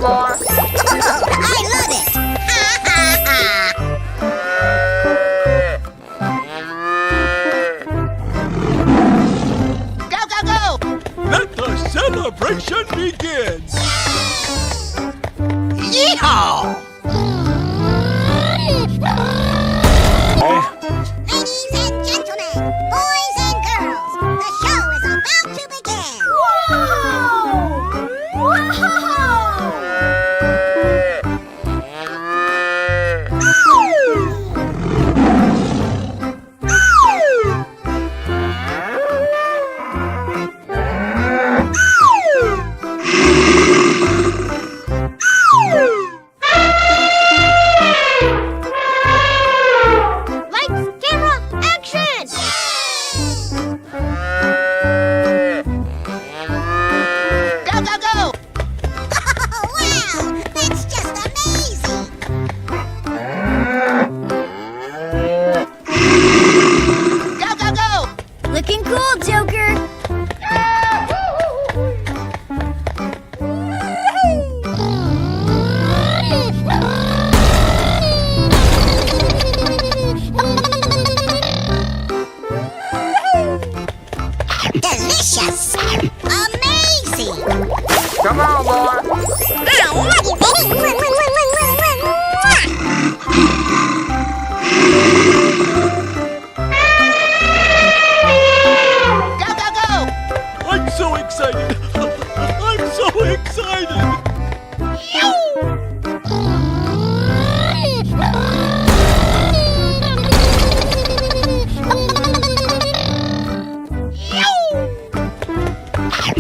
boy. I love it. Ha ha ha. Go, go, go. Let the celebration begin! Yeehaw! Ladies and gentlemen, boys and girls, the show is about to begin. Whoa! Lights, camera, action! Go, go, go! Oh, wow! That's just amazing! Go, go, go! Looking cool, Joker. Delicious! Amazing! Come on, boy. I love you, baby! Go, go, go! I'm so excited! I'm so excited!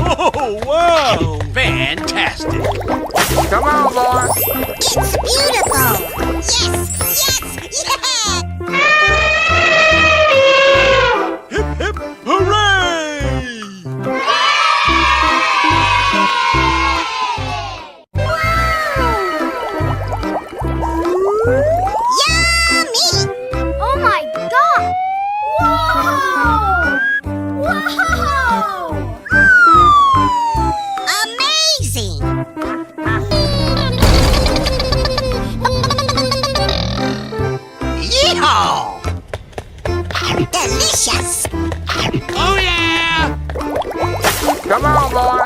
Oh, wow! Fantastic! Come on, boy. It's beautiful! Yes! Yes! Yeah! Hip, hip, hooray! Yummy! Oh my god! Whoa! Whoa! Amazing! Yeehaw! Delicious! Oh yeah! Come on, boy.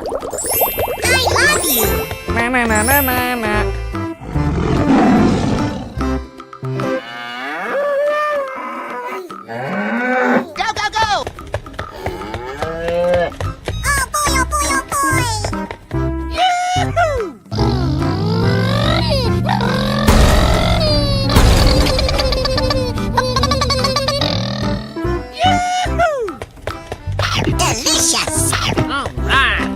I love you! Ma, ma, ma, ma, ma, ma. Go, go, go! Oh boy, oh boy, oh boy! Yoo-hoo! Yoo-hoo! Delicious! All right!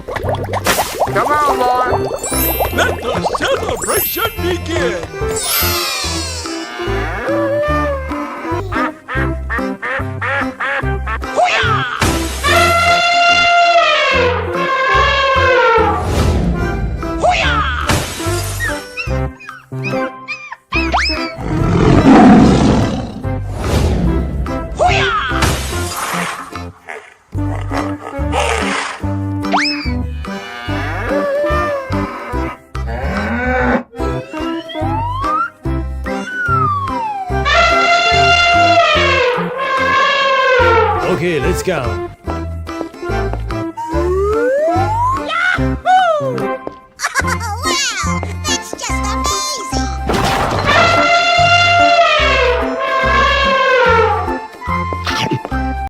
Come on, boy. Let the celebration begin! Okay, let's go.